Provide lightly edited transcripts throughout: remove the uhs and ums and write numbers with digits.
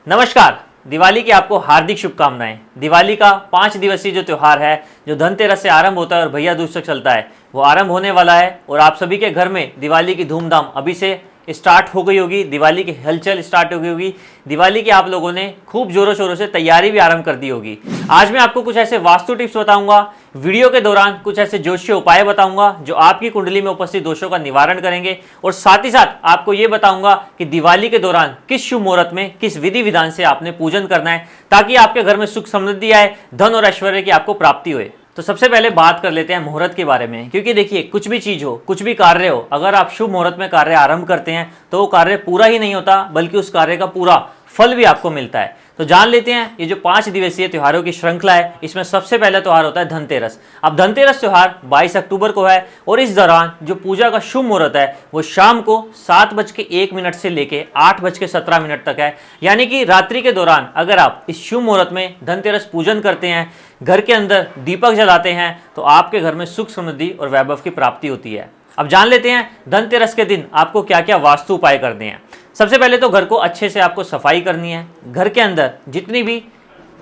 नमस्कार। दिवाली की आपको हार्दिक शुभकामनाएं। दिवाली का 5 दिवसीय जो त्यौहार है, जो धनतेरस से आरंभ होता है और भैया दूज तक चलता है, वो आरंभ होने वाला है। और आप सभी के घर में दिवाली की धूमधाम अभी से स्टार्ट हो गई होगी, दिवाली की हलचल स्टार्ट हो गई होगी। दिवाली की आप लोगों ने खूब जोरों शोरों से तैयारी भी आरंभ कर दी होगी। आज मैं आपको कुछ ऐसे वास्तु टिप्स बताऊंगा, वीडियो के दौरान कुछ ऐसे ज्योतिषीय उपाय बताऊंगा जो आपकी कुंडली में उपस्थित दोषों का निवारण करेंगे, और साथ ही साथ आपको ये बताऊंगा कि दिवाली के दौरान किस शुभ मुहूर्त में किस विधि विधान से आपने पूजन करना है, ताकि आपके घर में सुख समृद्धि आए, धन और ऐश्वर्य की आपको प्राप्ति हुए। तो सबसे पहले बात कर लेते हैं मुहूर्त के बारे में, क्योंकि देखिए कुछ भी चीज हो, कुछ भी कार्य हो, अगर आप शुभ मुहूर्त में कार्य आरंभ करते हैं तो वो कार्य पूरा ही नहीं होता, बल्कि उस कार्य का पूरा फल भी आपको मिलता है। तो जान लेते हैं ये जो 5 दिवसीय त्योहारों की श्रृंखला है, इसमें सबसे पहला त्योहार होता है धनतेरस। अब धनतेरस त्योहार 22 अक्टूबर को है, और इस दौरान जो पूजा का शुभ मुहूर्त है वो शाम को 7:01 से लेके 8:17 तक है। यानी कि रात्रि के दौरान अगर आप इस शुभ मुहूर्त में धनतेरस पूजन करते हैं, घर के अंदर दीपक जलाते हैं, तो आपके घर में सुख समृद्धि और वैभव की प्राप्ति होती है। अब जान लेते हैं धनतेरस के दिन आपको क्या क्या वास्तु उपाय करने हैं। सबसे पहले तो घर को अच्छे से आपको सफाई करनी है। घर के अंदर जितनी भी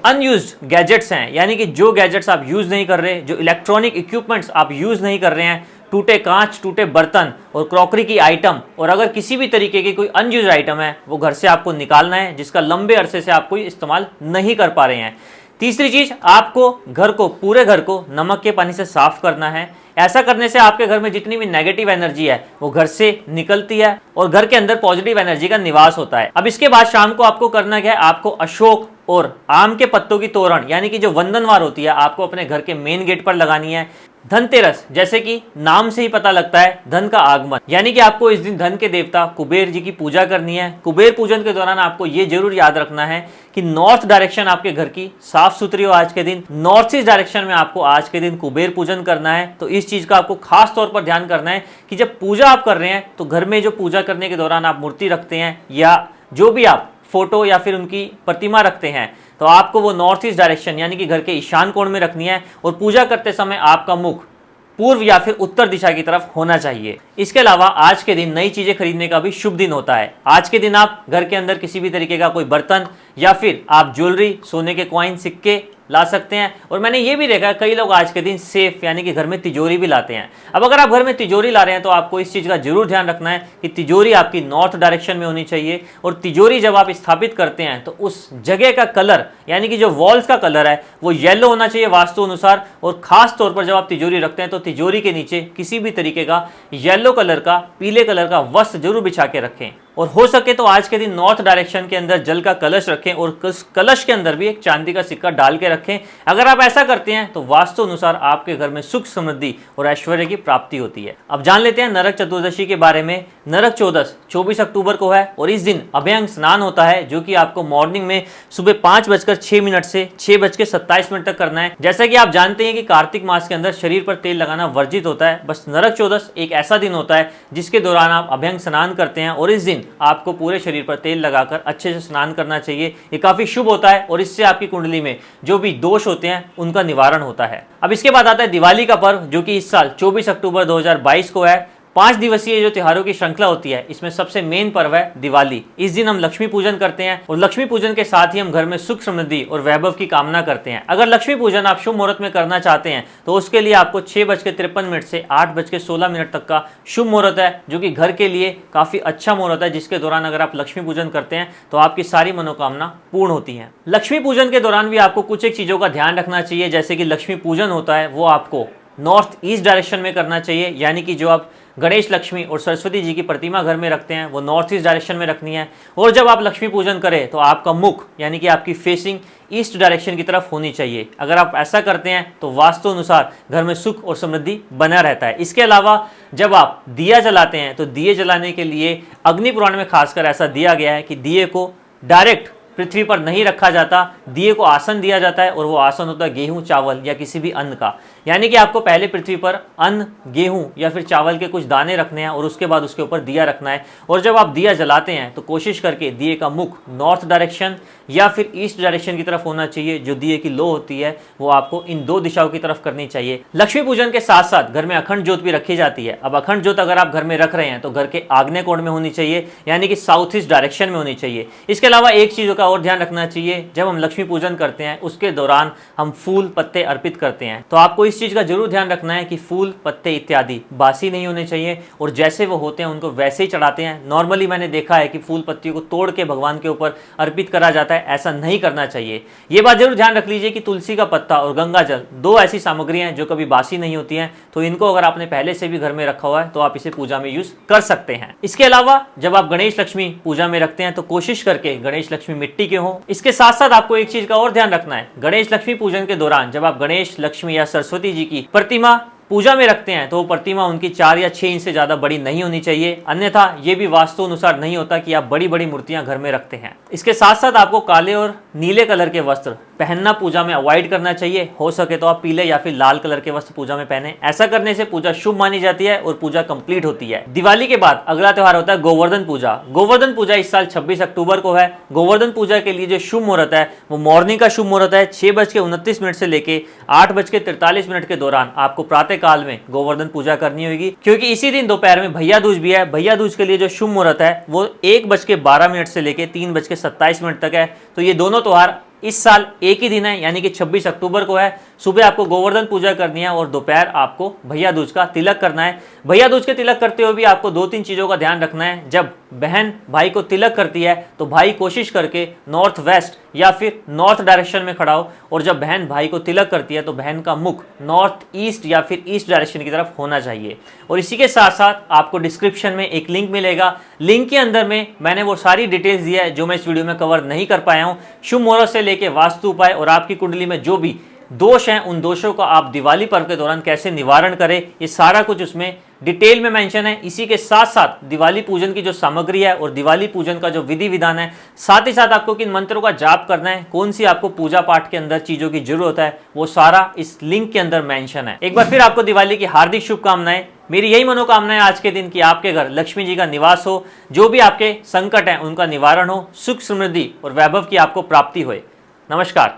अनयूज्ड गैजेट्स हैं, यानी कि जो गैजेट्स आप यूज नहीं कर रहे, जो इलेक्ट्रॉनिक इक्विपमेंट्स आप यूज नहीं कर रहे हैं, टूटे कांच, टूटे बर्तन और क्रॉकरी की आइटम, और अगर किसी भी तरीके की कोई अनयूज्ड आइटम है, वो घर से आपको निकालना है, जिसका लंबे अरसे से आप कोई इस्तेमाल नहीं कर पा रहे हैं। तीसरी चीज, आपको पूरे घर को नमक के पानी से साफ करना है। ऐसा करने से आपके घर में जितनी भी नेगेटिव एनर्जी है वो घर से निकलती है और घर के अंदर पॉजिटिव एनर्जी का निवास होता है। अब इसके बाद शाम को आपको करना क्या है, आपको अशोक और आम के पत्तों की तोरण, यानी कि जो वंदनवार होती है, आपको अपने घर के मेन गेट पर लगानी है। धनतेरस, जैसे कि नाम से ही पता लगता है, धन का आगमन, यानी कि आपको इस दिन धन के देवता कुबेर जी की पूजा करनी है। कुबेर पूजन के दौरान आपको ये जरूर याद रखना है कि नॉर्थ डायरेक्शन आपके घर की साफ सुथरी हो। आज के दिन नॉर्थ ईस्ट डायरेक्शन में आपको आज के दिन कुबेर पूजन करना है। तो इस चीज का आपको खास तौर पर ध्यान करना है कि जब पूजा आप कर रहे हैं, तो घर में जो पूजा करने के दौरान आप मूर्ति रखते हैं या जो भी आप फोटो या फिर उनकी प्रतिमा रखते हैं, तो आपको वो नॉर्थ ईस्ट डायरेक्शन यानी कि घर के ईशान कोण में रखनी है, और पूजा करते समय आपका मुख पूर्व या फिर उत्तर दिशा की तरफ होना चाहिए। इसके अलावा आज के दिन नई चीजें खरीदने का भी शुभ दिन होता है। आज के दिन आप घर के अंदर किसी भी तरीके का कोई बर्तन या फिर आप ज्वेलरी, सोने के कॉइन, सिक्के ला सकते हैं। और मैंने ये भी देखा है कई लोग आज के दिन सेफ यानी कि घर में तिजोरी भी लाते हैं। अब अगर आप घर में तिजोरी ला रहे हैं तो आपको इस चीज का जरूर ध्यान रखना है कि तिजोरी आपकी नॉर्थ डायरेक्शन में होनी चाहिए, और तिजोरी जब आप स्थापित करते हैं तो उस जगह का कलर यानी कि जो वॉल्स का कलर है वो येलो होना चाहिए वास्तु अनुसार। और खास तौर पर जब आप तिजोरी रखते हैं तो तिजोरी के नीचे किसी भी तरीके का येलो कलर का, पीले कलर का वस्त्र जरूर बिछा के रखें, और हो सके तो आज के दिन नॉर्थ डायरेक्शन के अंदर जल का कलश रखें, और कलश के अंदर भी एक चांदी का सिक्का डाल के रखें। अगर आप ऐसा करते हैं तो वास्तु अनुसार आपके घर में सुख समृद्धि और ऐश्वर्य की प्राप्ति होती है। अब जान लेते हैं नरक चतुर्दशी के बारे में। नरक चौदस 24 अक्टूबर को है, और इस दिन अभ्यंग स्नान होता है, जो कि आपको मॉर्निंग में सुबह 5:06 से 6:27 तक करना है। जैसा कि आप जानते हैं कि कार्तिक मास के अंदर शरीर पर तेल लगाना वर्जित होता है। बस नरक चौदस एक ऐसा दिन होता है जिसके दौरान आप अभ्यंग स्नान करते हैं, और इस दिन आपको पूरे शरीर पर तेल लगाकर अच्छे से स्नान करना चाहिए। ये काफी शुभ होता है, और इससे आपकी कुंडली में जो भी दोष होते हैं उनका निवारण होता है। अब इसके बाद आता है दिवाली का पर्व, जो कि इस साल 24 अक्टूबर 2022 को है। 5 दिवसीय जो त्योहारों की श्रृंखला होती है, इसमें सबसे मेन पर्व है दिवाली। इस दिन हम लक्ष्मी पूजन करते हैं, और लक्ष्मी पूजन के साथ ही हम घर में सुख समृद्धि और वैभव की कामना करते हैं। अगर लक्ष्मी पूजन आप शुभ मुहूर्त में करना चाहते हैं तो उसके लिए आपको 6:53 से 8:16 तक का शुभ मुहूर्त है, जो कि घर के लिए काफी अच्छा मुहूर्त है, जिसके दौरान अगर आप लक्ष्मी पूजन करते हैं तो आपकी सारी मनोकामना पूर्ण होती है। लक्ष्मी पूजन के दौरान भी आपको कुछ एक चीजों का ध्यान रखना चाहिए। जैसे कि लक्ष्मी पूजन होता है वो आपको नॉर्थ ईस्ट डायरेक्शन में करना चाहिए, यानी कि जो आप गणेश, लक्ष्मी और सरस्वती जी की प्रतिमा घर में रखते हैं वो नॉर्थ ईस्ट डायरेक्शन में रखनी है। और जब आप लक्ष्मी पूजन करें तो आपका मुख यानी कि आपकी फेसिंग ईस्ट डायरेक्शन की तरफ होनी चाहिए। अगर आप ऐसा करते हैं तो वास्तु अनुसार घर में सुख और समृद्धि बना रहता है। इसके अलावा जब आप दिया जलाते हैं तो दिए जलाने के लिए अग्नि पुराण में खासकर ऐसा दिया गया है कि दिए को डायरेक्ट पृथ्वी पर नहीं रखा जाता, दिए को आसन दिया जाता है, और वो आसन होता है गेहूं, चावल या किसी भी अन्न का। यानी कि आपको पहले पृथ्वी पर अन्न, गेहूं या फिर चावल के कुछ दाने रखने हैं, और उसके बाद उसके ऊपर दिया रखना है। और जब आप दिया जलाते हैं तो कोशिश करके दिए का मुख नॉर्थ डायरेक्शन या फिर ईस्ट डायरेक्शन की तरफ होना चाहिए। जो दिए की लो होती है वो आपको इन 2 दिशाओं की तरफ करनी चाहिए। लक्ष्मी पूजन के साथ साथ घर में अखंड ज्योत भी रखी जाती है। अब अखंड ज्योत अगर आप घर में रख रहे हैं तो घर के आग्नेय कोण में होनी चाहिए, यानी कि साउथ ईस्ट डायरेक्शन में होनी चाहिए। इसके अलावा एक चीज का का और ध्यान रखना चाहिए, जब हम लक्ष्मी पूजन करते हैं उसके दौरान हम फूल पत्ते अर्पित करते हैं, तो आपको इस चीज़ का जरूर ध्यान रखना है कि फूल पत्ते इत्यादि बासी नहीं होने चाहिए और जैसे वो होते हैं उनको वैसे ही चढ़ाते हैं। नॉर्मली मैंने देखा है कि फूल पत्तियों को तोड़ के भगवान के ऊपर अर्पित करा जाता है, ऐसा नहीं करना चाहिए। ये बात जरूर ध्यान रख लीजिए कि तुलसी का पत्ता और गंगा जल दो ऐसी सामग्रियां हैं जो कभी बासी नहीं होती हैं, तो इनको अगर आपने पहले से भी घर में रखा हुआ है तो आप इसे पूजा में यूज कर सकते हैं। इसके अलावा जब आप गणेश लक्ष्मी पूजा में रखते हैं तो कोशिश करके गणेश लक्ष्मी मिट्टी के हों। इसके साथ साथ आपको एक चीज का और ध्यान रखना है, गणेश लक्ष्मी पूजन के दौरान जब आप गणेश लक्ष्मी या सरस्वती जी की प्रतिमा पूजा में रखते हैं तो वो प्रतिमा उनकी 4 या 6 इंच से ज्यादा बड़ी नहीं होनी चाहिए, अन्यथा ये भी वास्तु अनुसार नहीं होता कि आप बड़ी बड़ी मूर्तियां घर में रखते हैं। इसके साथ साथ आपको काले और नीले कलर के वस्त्र पहनना पूजा में अवॉइड करना चाहिए। हो सके तो आप पीले या फिर लाल कलर के वस्त्र पूजा में पहने, ऐसा करने से पूजा शुभ मानी जाती है और पूजा कंप्लीट होती है। दिवाली के बाद अगला त्यौहार होता है गोवर्धन पूजा। गोवर्धन पूजा इस साल 26 अक्टूबर को है। गोवर्धन पूजा के लिए जो शुभ मुहूर्त है वो मॉर्निंग का शुभ मुहूर्त है 6:29 से लेके 8:43 के दौरान आपको प्रातः काल में गोवर्धन पूजा करनी होगी, क्योंकि इसी दिन दोपहर में भैया दूज भी है। भैया दूज के लिए जो शुभ मुहूर्त है वो 1:12 से लेके 3:27 तक है। तो ये दोनों त्यौहार इस साल एक ही दिन है, यानी कि 26 अक्टूबर को है। सुबह आपको गोवर्धन पूजा करनी है और दोपहर आपको भैया दूज का तिलक करना है। भैया दूज के तिलक करते हुए भी आपको 2-3 चीज़ों का ध्यान रखना है। जब बहन भाई को तिलक करती है तो भाई कोशिश करके नॉर्थ वेस्ट या फिर नॉर्थ डायरेक्शन में खड़ा हो, और जब बहन भाई को तिलक करती है तो बहन का मुख नॉर्थ ईस्ट या फिर ईस्ट डायरेक्शन की तरफ होना चाहिए। और इसी के साथ साथ आपको डिस्क्रिप्शन में एक लिंक मिलेगा, लिंक के अंदर में मैंने वो सारी डिटेल्स दिया है जो मैं इस वीडियो में कवर नहीं कर पाया हूँ। शुभ मुहूर्त से लेके वास्तु उपाय और आपकी कुंडली में जो भी दोष हैं उन दोषों का आप दिवाली पर्व के दौरान कैसे निवारण करें, ये सारा कुछ उसमें डिटेल में मेंशन है। इसी के साथ साथ दिवाली पूजन की जो सामग्री है और दिवाली पूजन का जो विधि विधान है, साथ ही साथ आपको किन मंत्रों का जाप करना है, कौन सी आपको पूजा पाठ के अंदर चीजों की जरूरत है, वो सारा इस लिंक के अंदर मेंशन है। एक बार फिर आपको दिवाली की हार्दिक शुभकामनाएं। मेरी यही मनोकामना है आज के दिन की आपके घर लक्ष्मी जी का निवास हो, जो भी आपके संकट हैं उनका निवारण हो, सुख समृद्धि और वैभव की आपको प्राप्ति हो। नमस्कार।